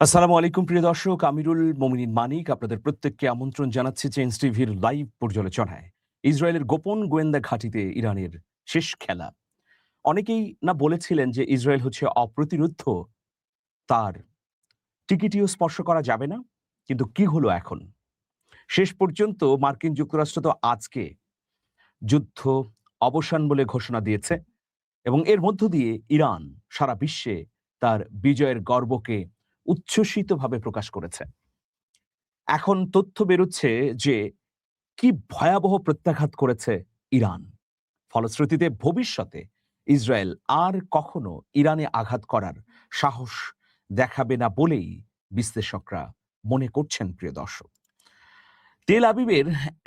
আসসালামু আলাইকুম প্রিয় দর্শক, আমিরুল মোমিনিন মানিক আপনাদের প্রত্যেককে আমন্ত্রণ জানাচ্ছি চেঞ্জ টিভির লাইভ পর্যালোচনায়। ইসরায়েলের গোপন গোয়েন্দা ঘাঁটিতে ইরানের শেষ খেলা। অনেকেই না বলেছিলেন যে ইসরায়েল হচ্ছে অপ্রতিরোধ্য, তার টিকিটিও স্পর্শ করা যাবে না। কিন্তু কি হলো এখন? শেষ পর্যন্ত মার্কিন যুক্তরাষ্ট্র তো আজকে যুদ্ধ অবসান বলে ঘোষণা দিয়েছে এবং এর মধ্য দিয়ে ইরান সারা বিশ্বে তার বিজয়ের গর্বকে উচ্ছ্বসিতভাবে প্রকাশ করেছে। এখন তথ্য বেরোচ্ছে যে কি ভয়াবহ প্রত্যাঘাত করেছে ইরান। ফলশ্রুতিতে ভবিষ্যতে ইসরায়েল আর কখনো ইরানে আঘাত করার সাহস দেখাবে না বলেই বিশ্লেষকরা মনে করছেন। প্রিয় দর্শক, তেল আবিবের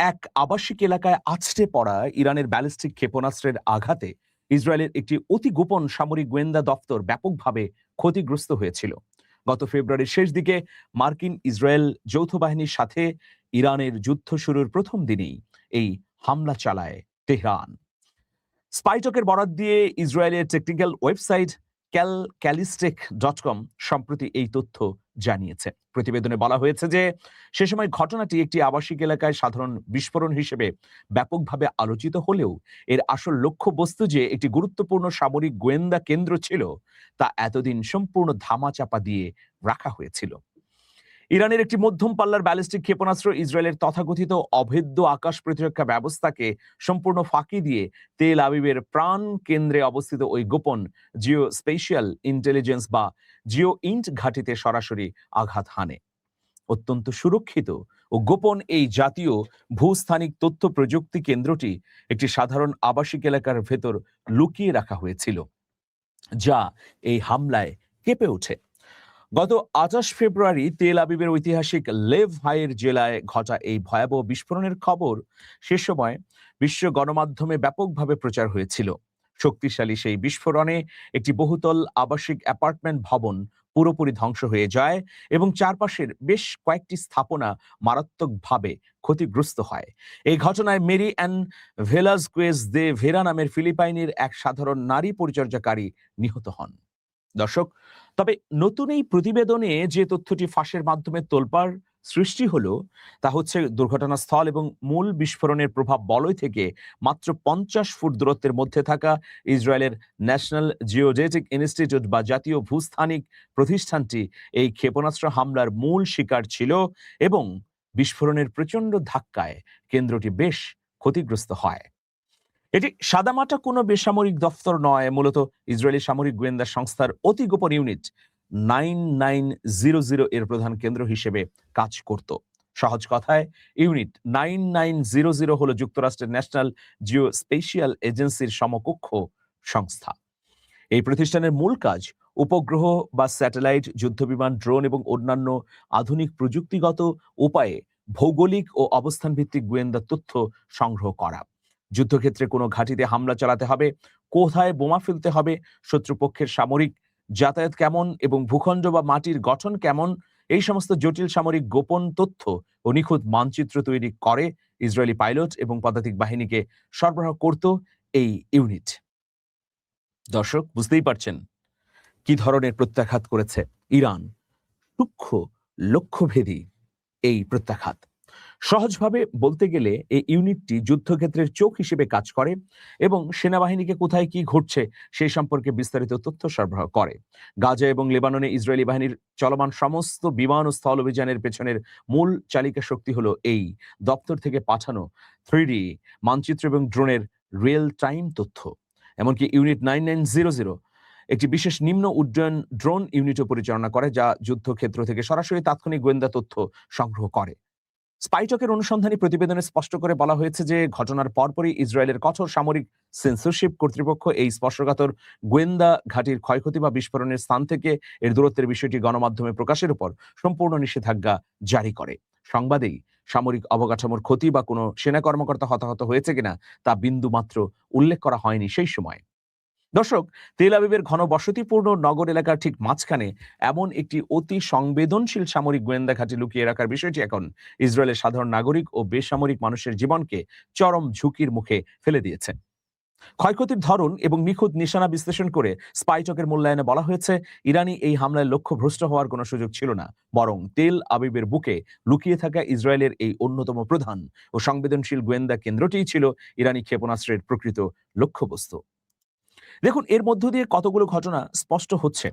এক আবাসিক এলাকায় আছড়ে পড়া ইরানের ব্যালিস্টিক ক্ষেপণাস্ত্রের আঘাতে ইসরায়েলের একটি অতি গোপন সামরিক গোয়েন্দা দপ্তর ব্যাপকভাবে ক্ষতিগ্রস্ত হয়েছিল। গত ফেব্রুয়ারির শেষ দিকে মার্কিন ইসরায়েল যৌথ বাহিনীর সাথে ইরানের যুদ্ধ শুরুর প্রথম দিনেই এই হামলা চালায় তেহরান। স্পাইটকের বরাত দিয়ে ইসরায়েলের টেকনিক্যাল ওয়েবসাইট ক্যালিস্টেক.কম সম্প্রতি এই তথ্য জানিয়েছে। প্রতিবেদনে বলা হয়েছে যে সে সময় ঘটনাটি একটি আবাসিক এলাকায় সাধারণ বিস্ফোরণ হিসেবে ব্যাপকভাবে আলোচিত হলেও এর আসল লক্ষ্যবস্তু যে একটি গুরুত্বপূর্ণ সামরিক গোয়েন্দা কেন্দ্র ছিল তা এতদিন সম্পূর্ণ ধামাচাপা দিয়ে রাখা হয়েছিল। ইরানের একটি মধ্যম পাল্লার ব্যালিস্টিক ক্ষেপণাস্ত্র ইসরায়েলের তথাকথিত অভেদ্য আকাশ প্রতিরক্ষা ব্যবস্থাকে সম্পূর্ণ ফাঁকি দিয়ে তেল আবিবের প্রাণ কেন্দ্রে অবস্থিত ওই গোপন জিও স্পেশাল ইন্টেলিজেন্স বা জিও ইন্ট ঘাঁটিতে সরাসরি আঘাত হানে। অত্যন্ত সুরক্ষিত ও গোপন এই জাতীয় ভূস্থানিক তথ্য প্রযুক্তি কেন্দ্রটি একটি সাধারণ আবাসিক এলাকার ভেতর লুকিয়ে রাখা হয়েছিল, যা এই হামলায় কেঁপে ওঠে। গত ২৮ ফেব্রুয়ারি তেল আবিবের ঐতিহাসিক লেভ হাইয়ের জেলায় ঘটা এই ভয়াবহ বিস্ফোরণের খবর সে সময় বিশ্ব গণমাধ্যমে ব্যাপকভাবে প্রচার হয়েছিল। শক্তিশালী সেই বিস্ফোরণে একটি বহুতল আবাসিক অ্যাপার্টমেন্ট ভবন পুরোপুরি ধ্বংস হয়ে যায় এবং চারপাশের বেশ কয়েকটি স্থাপনা মারাত্মকভাবে ক্ষতিগ্রস্ত হয়। এই ঘটনায় মেরি অ্যান ভেলাজকুয়েজ দে ভেরা নামের ফিলিপাইনের এক সাধারণ নারী পরিচর্যাকারী নিহত হন। দর্শক, তবে নতুন এই প্রতিবেদনে যে তথ্যটি ফাঁসের মাধ্যমে তোলপাড় সৃষ্টি হলো তা হচ্ছে দুর্ঘটনাস্থল এবং মূল বিস্ফোরণের প্রভাব বলয় থেকে মাত্র 50 ফুট দূরত্বের মধ্যে থাকা ইসরায়েলের ন্যাশনাল জিওডেটিক ইনস্টিটিউট বা জাতীয় ভূস্থানিক প্রতিষ্ঠানটি এই ক্ষেপণাস্ত্র হামলার মূল শিকার ছিল এবং বিস্ফোরণের প্রচণ্ড ধাক্কায় কেন্দ্রটি বেশ ক্ষতিগ্রস্ত হয়। এটি সাদামাটা কোনো বেসামরিক দফতর নয়, মূলত ইসরায়েলি সামরিক গোয়েন্দা সংস্থার অতি গোপন ইউনিট 9900 এর প্রধান কেন্দ্র হিসেবে কাজ করত। সহজ কথায়, ইউনিট 9900 হলো যুক্তরাষ্ট্রের ন্যাশনাল জিও স্পেশাল এজেন্সির সমকক্ষ সংস্থা। এই প্রতিষ্ঠানের মূল কাজ উপগ্রহ বা স্যাটেলাইট, যুদ্ধবিমান, ড্রোন এবং অন্যান্য আধুনিক প্রযুক্তিগত উপায়ে ভৌগোলিক ও অবস্থান ভিত্তিক গোয়েন্দা তথ্য সংগ্রহ করা। যুদ্ধক্ষেত্রে কোনো ঘাঁটিতে হামলা চালাতে হবে, কোথায় বোমা ফেলতে হবে, শত্রুপক্ষের সামরিক যাতায়াত কেমন এবং ভূখণ্ড বা মাটির গঠন কেমন, এই সমস্ত জটিল সামরিক গোপন তথ্য ও নিখুঁত মানচিত্র তৈরি করে ইসরায়েলি পাইলট এবং পদাতিক বাহিনীকে সরবরাহ করত এই ইউনিট। দর্শক, বুঝতেই পারছেন কি ধরনের প্রত্যাঘাত করেছে ইরান। সূক্ষ্ম লক্ষ্যভেদী এই প্রত্যাঘাত। সহজভাবে বলতে গেলে এই ইউনিটটি যুদ্ধক্ষেত্রের চোখ হিসেবে কাজ করে এবং সেনাবাহিনীকে কোথায় কি ঘটছে সেই সম্পর্কে বিস্তারিত তথ্য সরবরাহ করে। গাজা এবং লেবাননে ইসরায়েলি বাহিনীর চলমান সমস্ত বিমান ও স্থল অভিযানের পেছনের মূল চালিকা শক্তি হলো এই দপ্তর থেকে পাঠানো 3D মানচিত্র এবং ড্রোনের রিয়েল টাইম তথ্য। এমনকি ইউনিট 9900 একটি বিশেষ নিম্ন উড্ডয়ন ড্রোন ইউনিটও পরিচালনা করে, যা যুদ্ধক্ষেত্র থেকে সরাসরি তাৎক্ষণিক গোয়েন্দা তথ্য সংগ্রহ করে। স্পাইটকের অনুসন্ধানী প্রতিবেদনে স্পষ্ট করে বলা হয়েছে যে ঘটনার পরপরই ইসরায়েলের কঠোর সামরিক সেন্সরশিপ কর্তৃপক্ষ এই স্পর্শকাতর গোয়েন্দা ঘাঁটির ক্ষয়ক্ষতি বা বিস্ফোরণের স্থান থেকে এর দূরত্বের বিষয়টি গণমাধ্যমে প্রকাশের উপর সম্পূর্ণ নিষেধাজ্ঞা জারি করে। সংবাদেই সামরিক অবকাঠামোর ক্ষতি বা কোনো সেনা কর্মকর্তা হতাহত হয়েছে কিনা তা বিন্দুমাত্র উল্লেখ করা হয়নি সেই সময়। দর্শক, তেল আবিবের ঘনবসতিপূর্ণ নগর এলাকার ঠিক মাঝখানে এমন একটি অতি সংবেদনশীল সামরিক গোয়েন্দা ঘাঁটি লুকিয়ে রাখার বিষয়টি এখন ইসরায়েলের সাধারণ নাগরিক ও বেসামরিক মানুষের জীবনকে চরম ঝুঁকির মুখে ফেলে দিয়েছে। ক্ষয়ক্ষতির ধরন এবং নিখুঁত নিশানা বিশ্লেষণ করে স্পাইটকের মূল্যায়নে বলা হয়েছে, ইরানি এই হামলায় লক্ষ্যভ্রষ্ট হওয়ার কোনো সুযোগ ছিল না, বরং তেল আবিবের বুকে লুকিয়ে থাকা ইসরায়েলের এই অন্যতম প্রধান ও সংবেদনশীল গোয়েন্দা কেন্দ্রটিই ছিল ইরানি ক্ষেপণাস্ত্রের প্রকৃত লক্ষ্যবস্তু। দেখুন, এর মধ্য দিয়ে কতগুলো ঘটনা স্পষ্ট হচ্ছে।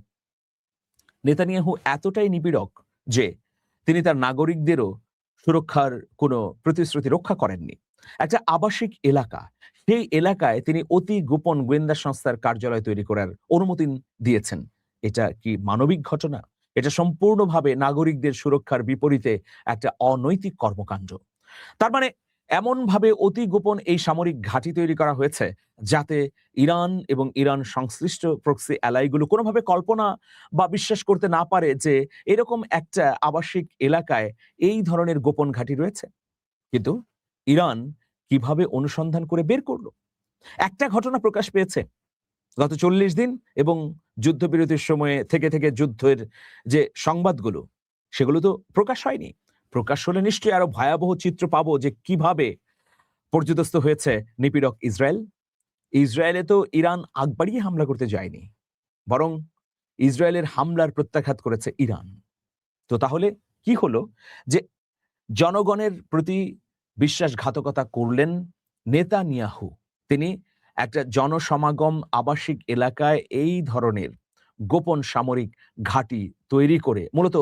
নেতানিয়াহু এতটাই নিপীড়ক যে তিনি তার নাগরিকদেরও সুরক্ষার কোনো প্রতিশ্রুতি রক্ষা করেননি। একটা আবাসিক এলাকা, সেই এলাকায় তিনি অতি গোপন গোয়েন্দা সংস্থার কার্যালয় তৈরি করার অনুমতি দিয়েছেন। এটা কি মানবিক ঘটনা? এটা সম্পূর্ণভাবে নাগরিকদের সুরক্ষার বিপরীতে একটা অনৈতিক কর্মকাণ্ড। তার মানে এমনভাবে অতি গোপন এই সামরিক ঘাঁটি তৈরি করা হয়েছে যাতে ইরান এবং ইরান সংশ্লিষ্ট প্রক্সি অ্যালাইগুলো কোনোভাবে কল্পনা বা বিশ্বাস করতে না পারে যে এরকম একটা আবাসিক এলাকায় এই ধরনের গোপন ঘাঁটি রয়েছে। কিন্তু ইরান কিভাবে অনুসন্ধান করে বের করলো? একটা ঘটনা প্রকাশ পেয়েছে গত ৪০ দিন এবং যুদ্ধবিরতির সময়ে থেকে থেকে যুদ্ধের যে সংবাদগুলো, সেগুলো তো প্রকাশ হয়নি। প্রকাশ হলে নিশ্চয়ই আরো ভয়াবহ চিত্র পাবো যে কিভাবে পর্যুদস্ত হয়েছে নিপীড়ক ইসরায়েল। ইসরায়েলে তো ইরান আগ বাড়িয়ে হামলা করতে যায়নি, বরং ইসরায়েলের হামলার প্রত্যাঘাত করেছে ইরান। তো তাহলে কি হলো যে জনগণের প্রতি বিশ্বাসঘাতকতা করলেন নেতানিয়াহু। তিনি একটা জনসমাগম আবাসিক এলাকায় এই ধরনের গোপন সামরিক ঘাঁটি তৈরি করে মূলত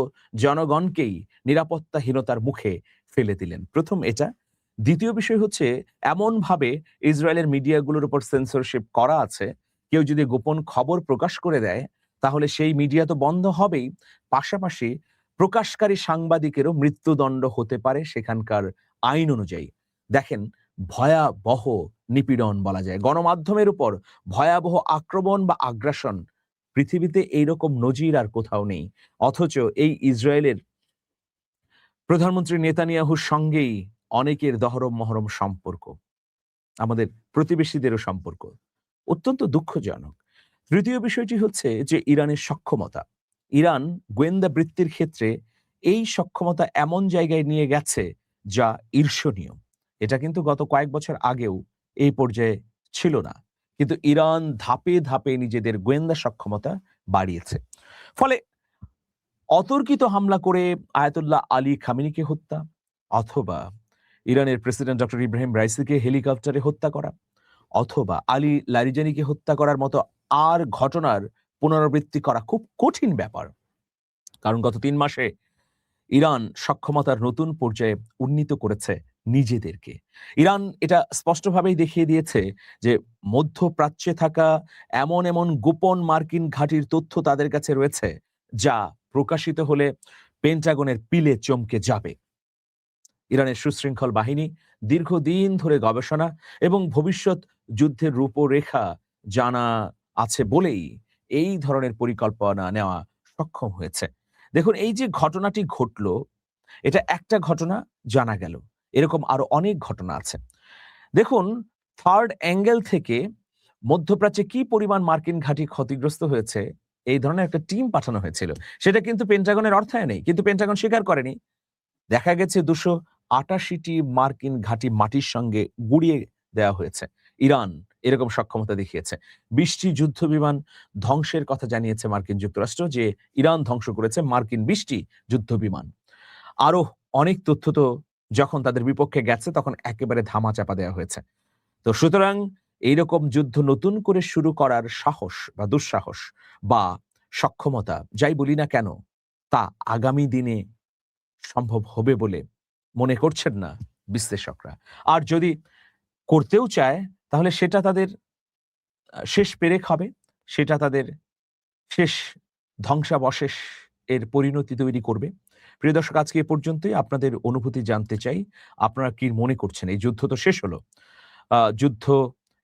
জনগণকেই নিরাপত্তাহীনতার মুখে ফেলে দিলেন। প্রথম এটা। দ্বিতীয় বিষয় হচ্ছে, এমনভাবে ইসরায়েলের মিডিয়াগুলোর উপর সেন্সরশিপ করা আছে, কেউ যদি গোপন খবর প্রকাশ করে দেয় তাহলে সেই মিডিয়া তো বন্ধ হবেই, পাশাপাশি প্রকাশকারী সাংবাদিকেরও মৃত্যুদণ্ড হতে পারে সেখানকার আইন অনুযায়ী। দেখেন, ভয়াবহ নিপীড়ন বলা যায়, গণমাধ্যমের উপর ভয়াবহ আক্রমণ বা আগ্রাসন, পৃথিবীতে এইরকম নজির আর কোথাও নেই। অথচ এই ইসরায়েলের প্রধানমন্ত্রী নেতানিয়াহুর সঙ্গেই অনেকের দহরম মহরম সম্পর্ক, আমাদের প্রতিবেশীদেরও সম্পর্ক। অত্যন্ত দুঃখজনক। তৃতীয় বিষয়টি হচ্ছে যে ইরানের সক্ষমতা। ইরান গোয়েন্দা বৃত্তির ক্ষেত্রে এই সক্ষমতা এমন জায়গায় নিয়ে গেছে যা ঈর্ষণীয়। এটা কিন্তু গত কয়েক বছর আগেও এই পর্যায়ে ছিল না। কিন্তু ইরান ধাপে ধাপে নিজেদের গোয়েন্দা সক্ষমতা বাড়িয়েছে। ফলে অতর্কিত হামলা করে আয়াতুল্লাহ আলী খামেনিকে হত্যা, অথবা ইরানের প্রেসিডেন্ট ডক্টর ইব্রাহিম রাইসিকে হেলিকপ্টারে হত্যা করা, অথবা আলী লারিজানিকে হত্যা করার মতো আর ঘটনার পুনরাবৃত্তি করা খুব কঠিন ব্যাপার। কারণ গত ৩ মাসে ইরান সক্ষমতার নতুন পর্যায়ে উন্নীত করেছে নিজেদেরকে। ইরান এটা স্পষ্টভাবেই দেখিয়ে দিয়েছে যে মধ্যপ্রাচ্যে থাকা এমন এমন গোপন মার্কিন ঘাঁটির তথ্য তাদের কাছে রয়েছে যা প্রকাশিত হলে পেন্টাগনের পিলে চমকে যাবে। ইরানের সুশৃঙ্খল বাহিনী দীর্ঘদিন ধরে গবেষণা এবং ভবিষ্যৎ যুদ্ধের রূপরেখা জানা আছে বলেই এই ধরনের পরিকল্পনা নেওয়া সক্ষম হয়েছে। দেখুন, এই যে ঘটনাটি ঘটলো, এটা একটা ঘটনা জানা গেল, এরকম আরো অনেক ঘটনা আছে। দেখুন, থার্ড অ্যাঙ্গেল থেকে মধ্যপ্রাচ্যে কি পরিমাণ মার্কিন ঘাঁটি ক্ষতিগ্রস্ত হয়েছে এই ধরনের একটা টিম পাঠানো হয়েছিল। সেটা কিন্তু পেন্টাগনের অর্থায়নেই, কিন্তু পেন্টাগন স্বীকার করেনি। দেখা গেছে 288টি মার্কিন ঘাঁটি মাটির সঙ্গে গুড়িয়ে দেওয়া হয়েছে। ইরান এরকম সক্ষমতা দেখিয়েছে। 20টি যুদ্ধ বিমান ধ্বংসের কথা জানিয়েছে মার্কিন যুক্তরাষ্ট্র, যে ইরান ধ্বংস করেছে মার্কিন 20টি যুদ্ধ বিমান। আরো অনেক তথ্য তো যখন তাদের বিপক্ষে গেছে তখন একেবারে ধামাচাপা দেওয়া হয়েছে। তো সুতরাং এইরকম যুদ্ধ নতুন করে শুরু করার সাহস বা দুঃসাহস বা সক্ষমতা, যাই বলি না কেন, তা আগামী দিনে সম্ভব হবে বলে মনে করছেন না বিশ্লেষকরা। আর যদি করতেও চায় তাহলে সেটা তাদের শেষ পেরেক হবে, সেটা তাদের শেষ ধ্বংসাবশেষ এর পরিণতি তৈরি করবে। প্রিয় দর্শক, আজকে এ পর্যন্তই। আপনাদের অনুভূতি জানতে চাই। আপনারা কি মনে করছেন? এই যুদ্ধ তো শেষ হলো। যুদ্ধ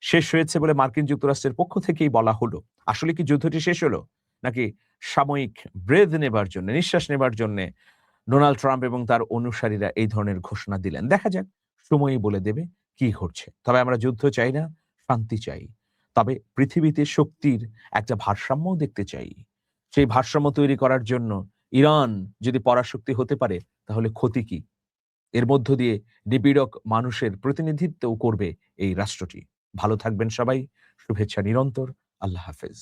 শেষ হয়েছে বলে মার্কিন যুক্তরাষ্ট্রের পক্ষ থেকেই বলা হলো। আসলে কি যুদ্ধটি শেষ হলো? নাকি সাময়িক ব্রেথ নেবার জন্য, নিঃশ্বাস নেবার জন্যে ডোনাল্ড ট্রাম্প এবং তার অনুসারীরা এই ধরনের ঘোষণা দিলেন? দেখা যাক, সময়ই বলে দেবে কি ঘটছে। তবে আমরা যুদ্ধ চাই না, শান্তি চাই। তবে পৃথিবীতে শক্তির একটা ভারসাম্যও দেখতে চাই। সেই ভারসাম্য তৈরি করার জন্য ইরান যদি পরাশক্তি হতে পারে তাহলে ক্ষতি কি? এর মধ্য দিয়ে নিপীড়ক মানুষের প্রতিনিধিত্বও করবে এই রাষ্ট্রটি। ভালো থাকবেন সবাই। শুভেচ্ছা নিরন্তর। আল্লাহ হাফেজ।